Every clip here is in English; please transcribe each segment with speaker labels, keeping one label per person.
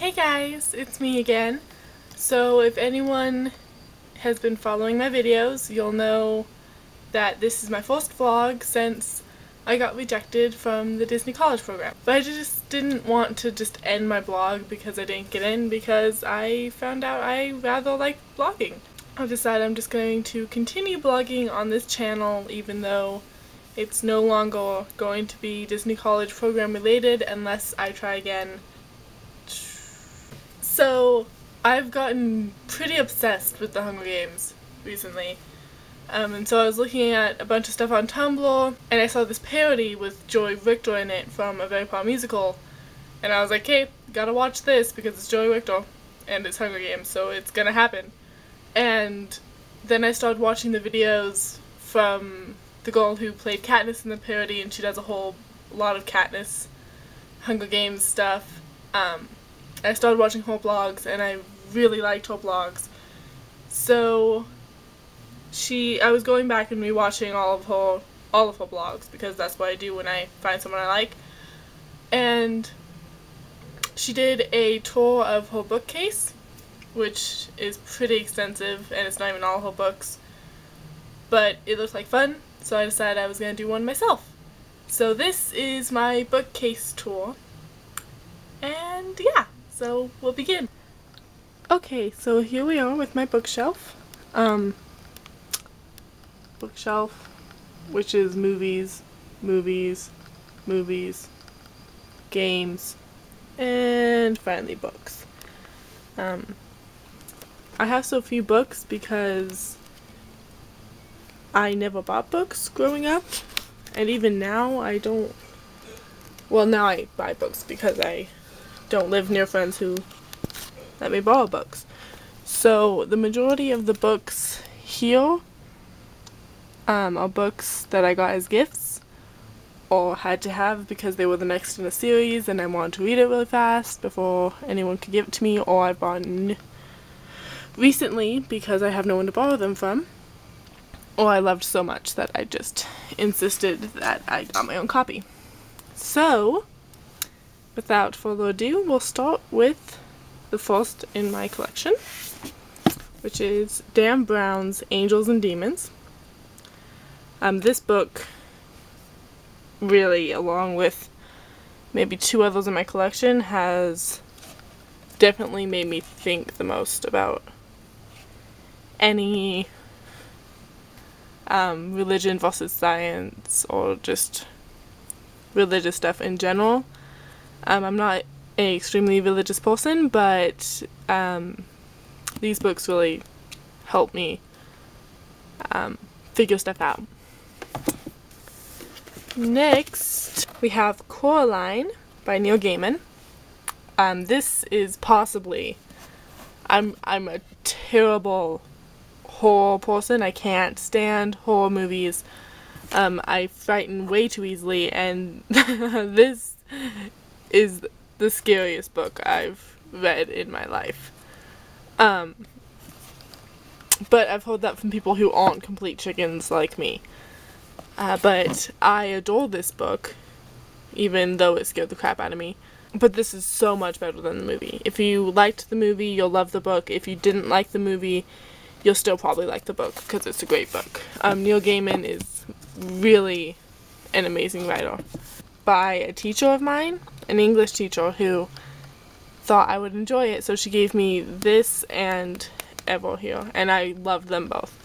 Speaker 1: Hey guys, it's me again. So if anyone has been following my videos, you'll know that this is my first vlog since I got rejected from the Disney College program. But I just didn't want to just end my blog because I didn't get in, because I found out I rather like blogging. I decided I'm just going to continue blogging on this channel even though it's no longer going to be Disney College program related unless I try again. So I've gotten pretty obsessed with the Hunger Games recently. And so I was looking at a bunch of stuff on Tumblr and I saw this parody with Joey Richter in it from A Very Proud Musical, and I was like, hey, gotta watch this because it's Joey Richter and it's Hunger Games, so it's gonna happen. And then I started watching the videos from the girl who played Katniss in the parody, and she does a whole lot of Katniss Hunger Games stuff. I started watching her blogs and I really liked her blogs. So I was going back and rewatching all of her blogs because that's what I do when I find someone I like. And she did a tour of her bookcase, which is pretty extensive and it's not even all her books. But it looked like fun, so I decided I was going to do one myself. So this is my bookcase tour. And yeah, so we'll begin. Okay, so here we are with my bookshelf. Bookshelf, which is movies, games, and finally books. I have so few books because I never bought books growing up, and even now I don't. Well, now I buy books because I don't live near friends who let me borrow books. So the majority of the books here are books that I got as gifts or had to have because they were the next in a series and I wanted to read it really fast before anyone could give it to me, or I bought recently because I have no one to borrow them from, or I loved so much that I just insisted that I got my own copy. So without further ado, we'll start with the first in my collection, which is Dan Brown's Angels and Demons. This book really, along with maybe two others in my collection, has definitely made me think the most about any religion versus science or just religious stuff in general. I'm not an extremely religious person, but these books really help me figure stuff out. Next, we have Coraline by Neil Gaiman. This is possibly, I'm a terrible horror person. I can't stand horror movies. I frighten way too easily, and this is the scariest book I've read in my life. But I've heard that from people who aren't complete chickens like me. But I adore this book, even though it scared the crap out of me. But this is so much better than the movie. If you liked the movie, you'll love the book. If you didn't like the movie, you'll still probably like the book, because it's a great book. Neil Gaiman is really an amazing writer. By a teacher of mine, an English teacher, who thought I would enjoy it, so she gave me this and Ever here, and I loved them both.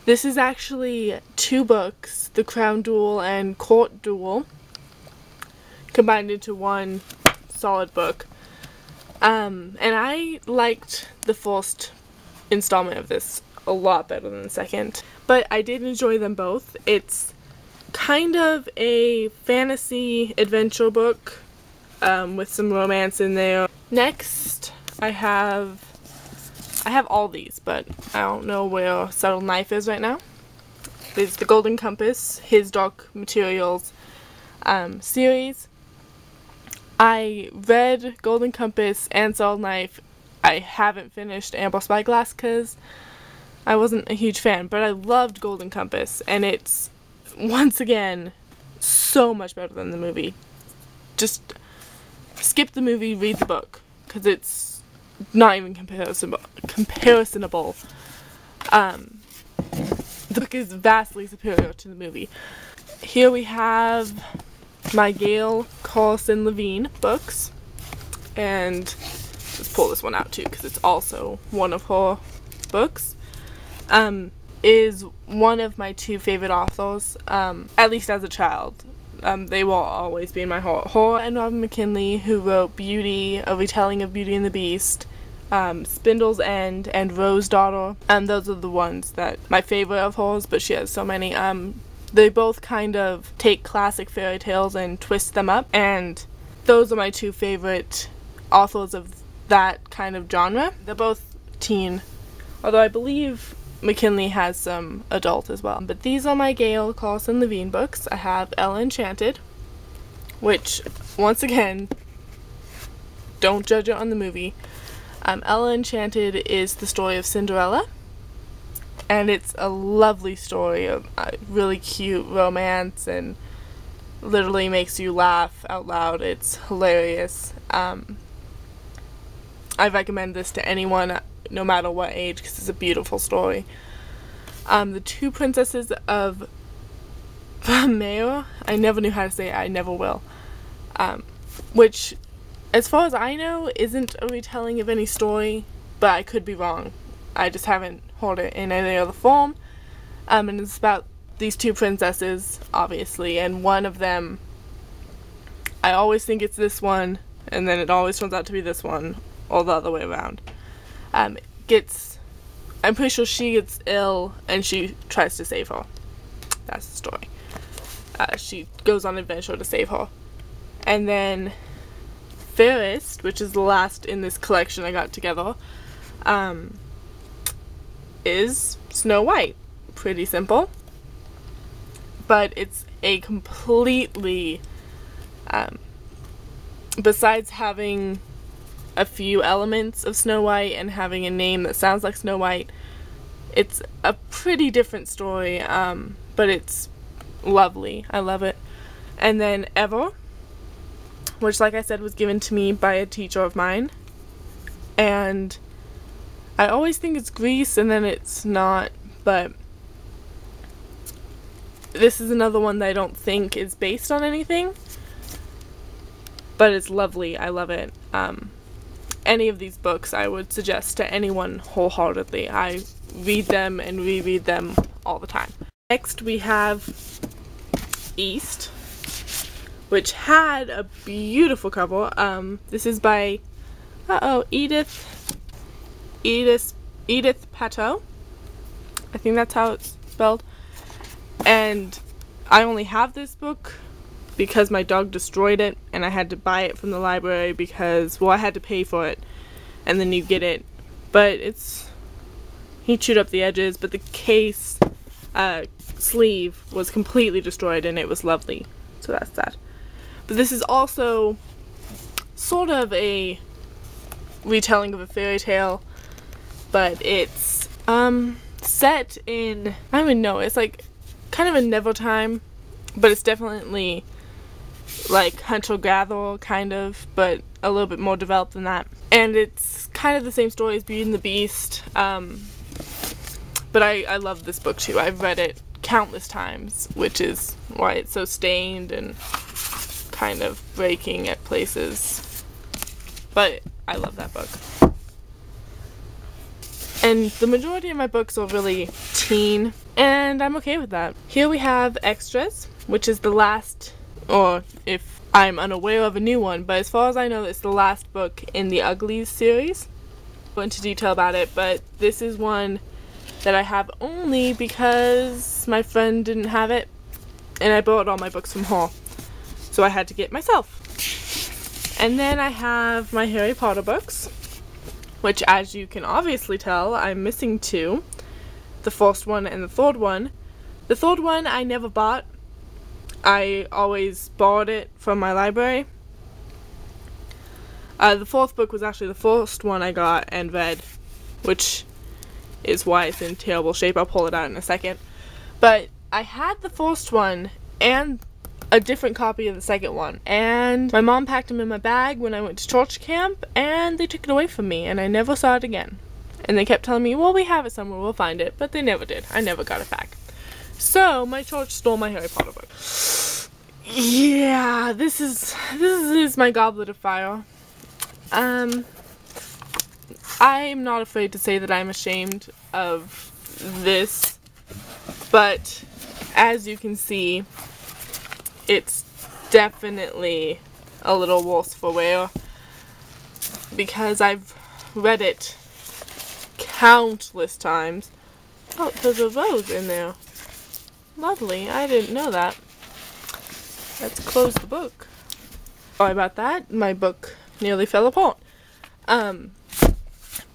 Speaker 1: This is actually two books, The Crown Duel and Court Duel, combined into one solid book. And I liked the first installment of this a lot better than the second, but I did enjoy them both. It's kind of a fantasy adventure book with some romance in there. Next, I have all these, but I don't know where Subtle Knife is right now. There's the Golden Compass, his Dark Materials series. I read Golden Compass and Subtle Knife. I haven't finished Amber Spyglass because I wasn't a huge fan, but I loved Golden Compass, and it's, once again, so much better than the movie. Just skip the movie, read the book, because it's not even comparisonable. The book is vastly superior to the movie. Here we have my Gail Carlson Levine books, and let's pull this one out too because it's also one of her books. Is one of my two favorite authors, at least as a child. They will always be in my heart. Her and Robin McKinley, who wrote Beauty, a retelling of Beauty and the Beast, Spindle's End, and Rose Daughter. Those are the ones that my favorite of hers, but she has so many. They both kind of take classic fairy tales and twist them up, and those are my two favorite authors of that kind of genre. They're both teen, although I believe McKinley has some adult as well. But these are my Gail Carlson Levine books. I have Ella Enchanted, which, once again, don't judge it on the movie. Ella Enchanted is the story of Cinderella, and it's a lovely story of really cute romance and literally makes you laugh out loud. It's hilarious. I recommend this to anyone, no matter what age, because it's a beautiful story. The Two Princesses of Vermeer, I never knew how to say it, I never will, which, as far as I know, isn't a retelling of any story, but I could be wrong. I just haven't heard it in any other form. And it's about these two princesses, obviously, and one of them, I always think it's this one, and then it always turns out to be this one, or the other way around. I'm pretty sure she gets ill, and she tries to save her. That's the story. She goes on an adventure to save her. And then Fairest, which is the last in this collection I got together, is Snow White. Pretty simple. But it's a completely, besides having a few elements of Snow White and having a name that sounds like Snow White, it's a pretty different story, but it's lovely. I love it. And then Ever, which, like I said, was given to me by a teacher of mine, and I always think it's Greece and then it's not, but this is another one that I don't think is based on anything, but it's lovely. I love it. Any of these books I would suggest to anyone wholeheartedly. I read them and reread them all the time. Next we have East, which had a beautiful cover. This is by Edith Pateau. I think that's how it's spelled. And I only have this book because my dog destroyed it, and I had to buy it from the library because, well, I had to pay for it, and then you get it. But he chewed up the edges, but the case sleeve was completely destroyed, and it was lovely. So that's that. But this is also sort of a retelling of a fairy tale, but it's set in, I don't even know, it's like kind of a never time, but it's definitely like hunter-gatherer kind of, but a little bit more developed than that. And it's kind of the same story as Beauty and the Beast, but I love this book too. I've read it countless times, which is why it's so stained and kind of breaking at places, but I love that book. And the majority of my books are really teen, and I'm okay with that. Here we have Extras, which is the last, or if I'm unaware of a new one, but as far as I know, it's the last book in the Uglies series. I'll go into detail about it, but this is one that I have only because my friend didn't have it, and I bought all my books from her, so I had to get it myself. And then I have my Harry Potter books, which, as you can obviously tell, I'm missing two. The first one and the third one. The third one I never bought. I always borrowed it from my library. The fourth book was actually the first one I got and read, which is why it's in terrible shape. I'll pull it out in a second. But I had the first one and a different copy of the second one. And my mom packed them in my bag when I went to church camp, and they took it away from me, and I never saw it again. And they kept telling me, well, we have it somewhere, we'll find it. But they never did. I never got it back. So my church stole my Harry Potter book. Yeah, this is my goblet of fire. I'm not afraid to say that I'm ashamed of this, but as you can see, it's definitely a little worse for wear, because I've read it countless times. Oh, there's a rose in there. Lovely, I didn't know that. Let's close the book. Sorry about that, my book nearly fell apart.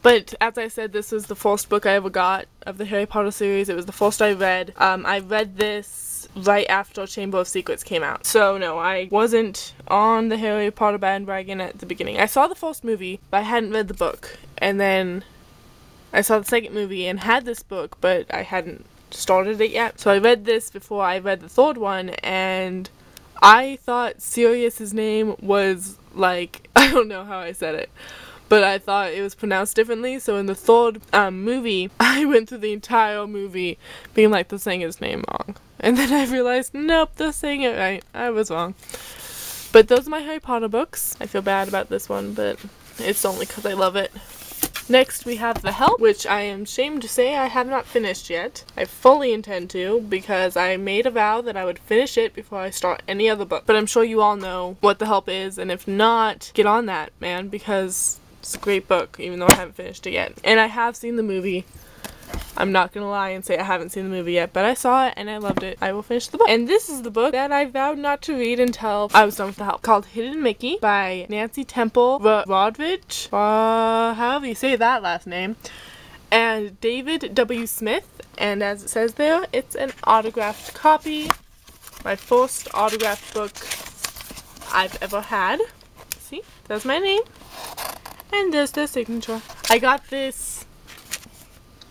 Speaker 1: But as I said, this was the first book I ever got of the Harry Potter series. It was the first I read. I read this right after Chamber of Secrets came out. So no, I wasn't on the Harry Potter bandwagon at the beginning. I saw the first movie, but I hadn't read the book. And then I saw the second movie and had this book, but I hadn't started it yet. So I read this before I read the third one, and I thought Sirius's name was like, I don't know how I said it, but I thought it was pronounced differently. So in the third movie, I went through the entire movie being like, they're saying his name wrong. And then I realized, nope, they're saying it right. I was wrong. But those are my Harry Potter books. I feel bad about this one, but it's only because I love it. Next we have The Help, which I am ashamed to say I have not finished yet. I fully intend to, because I made a vow that I would finish it before I start any other book. But I'm sure you all know what The Help is, and if not, get on that, man, because it's a great book, even though I haven't finished it yet. And I have seen the movie. I'm not gonna lie and say I haven't seen the movie yet, but I saw it and I loved it. I will finish the book. And this is the book that I vowed not to read until I was done with The Help, called Hidden Mickey by Nancy Temple Rodrich, however you say that last name, and David W. Smith. And as it says there, it's an autographed copy. My first autographed book I've ever had. See, there's my name. And there's the signature. I got this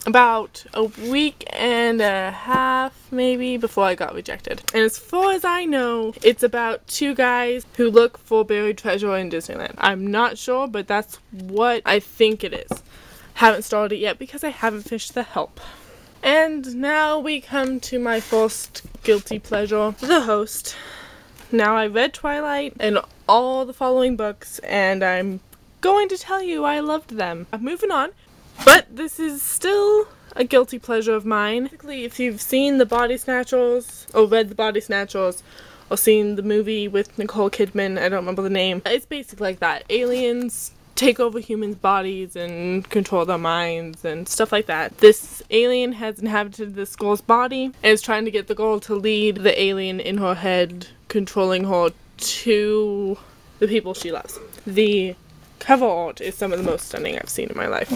Speaker 1: about a week and a half maybe before I got rejected. And as far as I know, it's about two guys who look for buried treasure in Disneyland. I'm not sure, but that's what I think it is. Haven't started it yet because I haven't finished The Help. And now we come to my first guilty pleasure, The Host. Now I read Twilight and all the following books, and I'm going to tell you I loved them. I'm moving on. But this is still a guilty pleasure of mine. Basically, if you've seen The Body Snatchers, or read The Body Snatchers, or seen the movie with Nicole Kidman, I don't remember the name, it's basically like that. Aliens take over humans' bodies and control their minds and stuff like that. This alien has inhabited this girl's body and is trying to get the girl to lead the alien in her head, controlling her to the people she loves. The cover art is some of the most stunning I've seen in my life.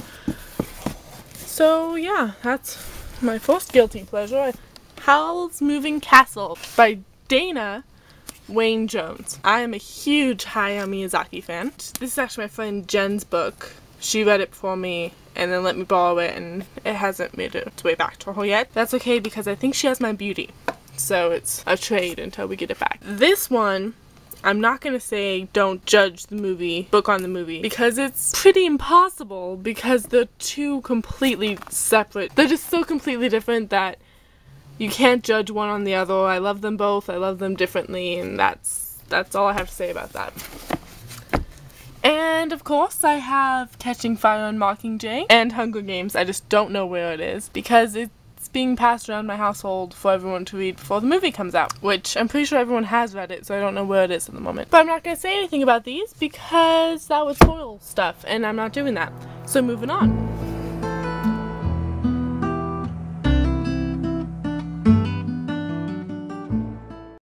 Speaker 1: So yeah, that's my first guilty pleasure. Howl's Moving Castle by Dana Wayne Jones. I am a huge Hayao Miyazaki fan. This is actually my friend Jen's book. She read it for me and then let me borrow it, and it hasn't made its way back to her yet. That's okay because I think she has my beauty. So it's a trade until we get it back. This one, I'm not going to say don't judge the book on the movie, because it's pretty impossible, because they're two completely separate. They're just so completely different that you can't judge one on the other. I love them both. I love them differently, and that's all I have to say about that. And of course I have Catching Fire and Mockingjay and Hunger Games. I just don't know where it is, because it's being passed around my household for everyone to read before the movie comes out, which I'm pretty sure everyone has read it, so I don't know where it is at the moment. But I'm not going to say anything about these because that would spoil stuff, and I'm not doing that. So moving on.